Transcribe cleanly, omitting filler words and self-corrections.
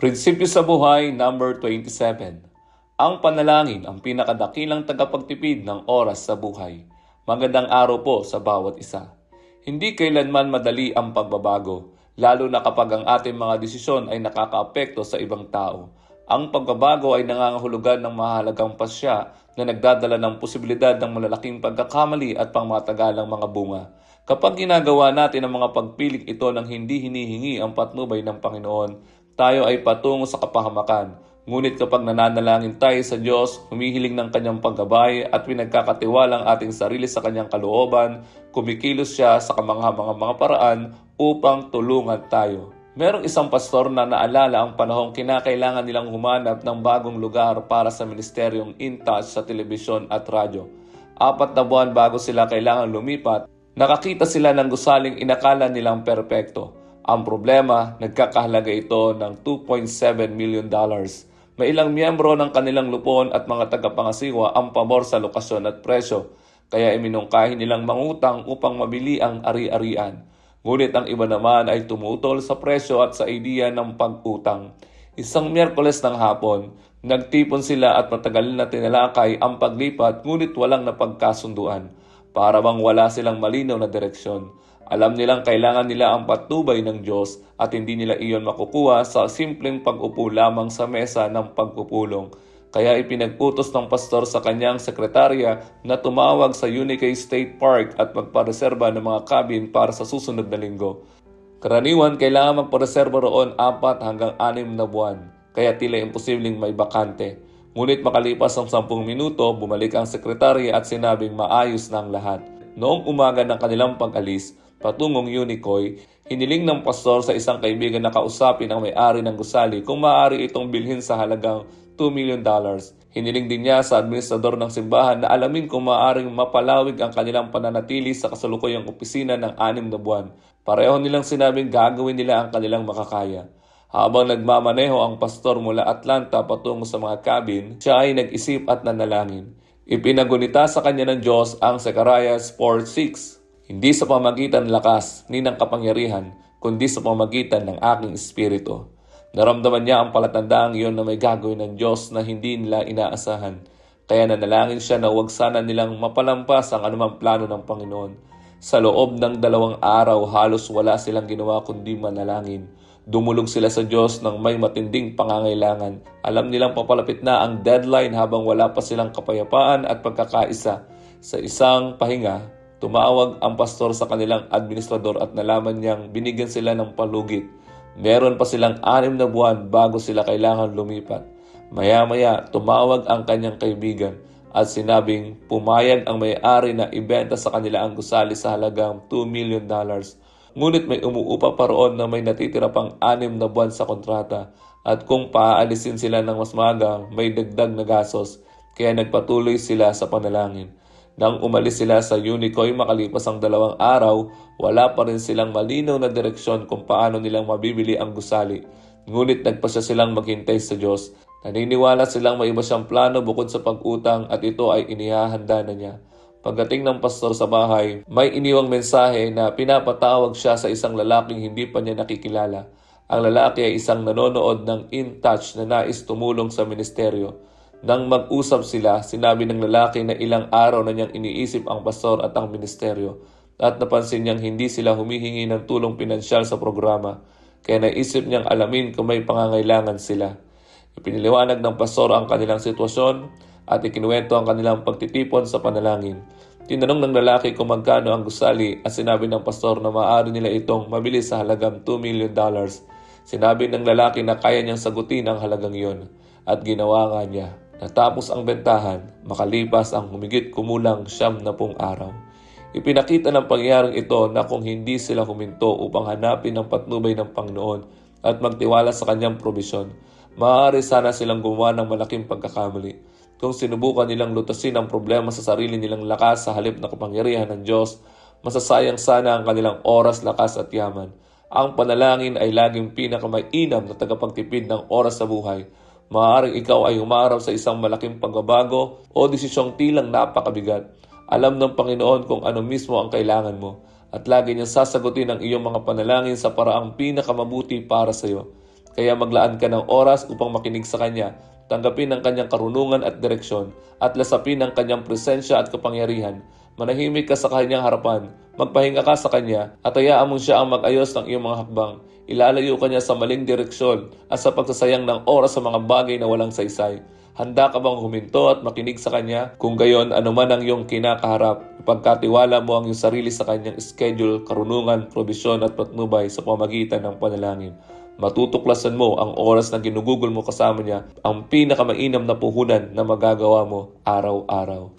Prinsipyo sa buhay number 27. Ang panalangin ang pinakadakilang tagapagtipid ng oras sa buhay. Magandang araw po sa bawat isa. Hindi kailanman madali ang pagbabago, lalo na kapag ang ating mga desisyon ay nakakaapekto sa ibang tao. Ang pagbabago ay nangangahulugan ng mahalagang pasya na nagdadala ng posibilidad ng malalaking pagkakamali at pangmatagalang mga bunga. Kapag ginagawa natin ang mga pagpiling ito ng hindi hinihingi ang patnubay ng Panginoon, tayo ay patungo sa kapahamakan. Ngunit kapag nananalangin tayo sa Diyos, humihiling ng Kanyang paggabay at pinagkakatiwala ang ating sarili sa Kanyang kalooban, kumikilos siya sa kamangha-mga paraan upang tulungan tayo. Merong isang pastor na naalala ang panahong kinakailangan nilang humanap ng bagong lugar para sa ministeryong InTouch sa telebisyon at radyo. 4 na buwan bago sila kailangan lumipat, nakakita sila ng gusaling inakala nilang perpekto. Ang problema, nagkakahalaga ito ng $2.7 million. May ilang miyembro ng kanilang lupon at mga tagapangasiwa ang pabor sa lokasyon at presyo, kaya iminungkahi nilang mangutang upang mabili ang ari-arian. Ngunit ang iba naman ay tumutol sa presyo at sa ideya ng pag-utang. Isang Miyerkules ng hapon, nagtipon sila at matagal na tinalakay ang paglipat ngunit walang napagkasunduan. Para bang wala silang malinaw na direksyon. Alam nilang kailangan nila ang patnubay ng Diyos at hindi nila iyon makukuha sa simpleng pag-upo lamang sa mesa ng pagpupulong. Kaya ipinagputos ng pastor sa kanyang sekretarya na tumawag sa Unicay State Park at magpareserba ng mga cabin para sa susunod na linggo. Karaniwan, kailangan magpareserba roon 4 hanggang 6 na buwan, kaya tila imposibleng may bakante. Ngunit makalipas ang 10 minuto, bumalik ang sekretarya at sinabing maayos na ang lahat. Noong umaga ng kanilang pag-alis, patungong Unicay, hiniling ng pastor sa isang kaibigan na kausapin ang may-ari ng gusali kung maaari itong bilhin sa halagang $2 million. Hiniling din niya sa administrador ng simbahan na alamin kung maaaring mapalawig ang kanilang pananatili sa kasalukuyang opisina ng 6 na buwan. Pareho nilang sinabing gagawin nila ang kanilang makakaya. Habang nagmamaneho ang pastor mula Atlanta patungo sa mga cabin, siya ay nag-isip at nanalangin. Ipinagunita sa kanya ng Diyos ang Zechariah 4:6. Hindi sa pamagitan ng lakas ni ng kapangyarihan, kundi sa pamagitan ng aking espiritu. Naramdaman niya ang palatandaang iyon na may gagawin ng Diyos na hindi nila inaasahan. Kaya nanalangin siya na huwag sana nilang mapalampas ang anumang plano ng Panginoon. Sa loob ng 2 araw, halos wala silang ginawa kundi manalangin. Dumulog sila sa Diyos ng may matinding pangangailangan. Alam nilang papalapit na ang deadline habang wala pa silang kapayapaan at pagkakaisa. Sa isang pahinga, tumawag ang pastor sa kanilang administrador at nalaman niyang binigyan sila ng palugit. Meron pa silang 6 na buwan bago sila kailangan lumipat. Maya-maya, tumawag ang kanyang kaibigan at sinabing pumayag ang may-ari na ibenta sa kanila ang gusali sa halagang $2 million. Ngunit may umuupa pa roon na may natitira pang 6 na buwan sa kontrata at kung paaalisin sila ng mas maaga, may dagdag na gastos, kaya nagpatuloy sila sa panalangin. Nang umalis sila sa Unicay makalipas ang 2 araw, wala pa rin silang malinaw na direksyon kung paano nilang mabibili ang gusali. Ngunit nagpasya silang maghintay sa Diyos. Naniniwala silang may iba siyang plano bukod sa pag-utang at ito ay inihahanda na niya. Pagdating ng pastor sa bahay, may iniwang mensahe na pinapatawag siya sa isang lalaking hindi pa niya nakikilala. Ang lalaki ay isang nanonood ng InTouch na nais tumulong sa ministeryo. Nang mag-usap sila, sinabi ng lalaki na ilang araw na niyang iniisip ang pastor at ang ministeryo at napansin niyang hindi sila humihingi ng tulong pinansyal sa programa, kaya naisip niyang alamin kung may pangangailangan sila. Ipiniliwanag ng pastor ang kanilang sitwasyon at ikinuwento ang kanilang pagtitipon sa panalangin. Tinanong ng lalaki kung magkano ang gusali at sinabi ng pastor na maaari nila itong mabili sa halagang $2 million. Sinabi ng lalaki na kaya niyang sagutin ang halagang iyon at ginawa nga niya. Natapos ang bentahan, makalipas ang humigit kumulang 70 araw. Ipinakita ng pangyayaring ito na kung hindi sila huminto upang hanapin ang patnubay ng Panginoon at magtiwala sa kanyang probisyon, maaari sana silang gumawa ng malaking pagkakamali. Kung sinubukan nilang lutasin ang problema sa sarili nilang lakas sa halip na kapangyarihan ng Diyos, masasayang sana ang kanilang oras, lakas at yaman. Ang panalangin ay laging pinakamainam na tagapagtipid ng oras sa buhay. Maaaring ikaw ay humarap sa isang malaking pagbabago o desisyong tilang napakabigat. Alam ng Panginoon kung ano mismo ang kailangan mo at lagi niyang sasagutin ang iyong mga panalangin sa paraang pinakamabuti para sa iyo. Kaya maglaan ka ng oras upang makinig sa Kanya, tanggapin ang Kanyang karunungan at direksyon, at lasapin ang Kanyang presensya at kapangyarihan. Manahimik ka sa Kanyang harapan, magpahinga ka sa Kanya, at hayaan mo siya ang mag-ayos ng iyong mga hakbang. Ilalayo ka niya sa maling direksyon at sa pagsasayang ng oras sa mga bagay na walang saysay. Handa ka bang huminto at makinig sa Kanya? Kung gayon, anuman ang iyong kinakaharap, ipagkatiwala mo ang iyong sarili sa Kanyang schedule, karunungan, probisyon at patnubay sa pamagitan ng panalangin. Matutuklasan mo ang oras na ginugugol mo kasama niya, ang pinakamainam na puhunan na magagawa mo araw-araw.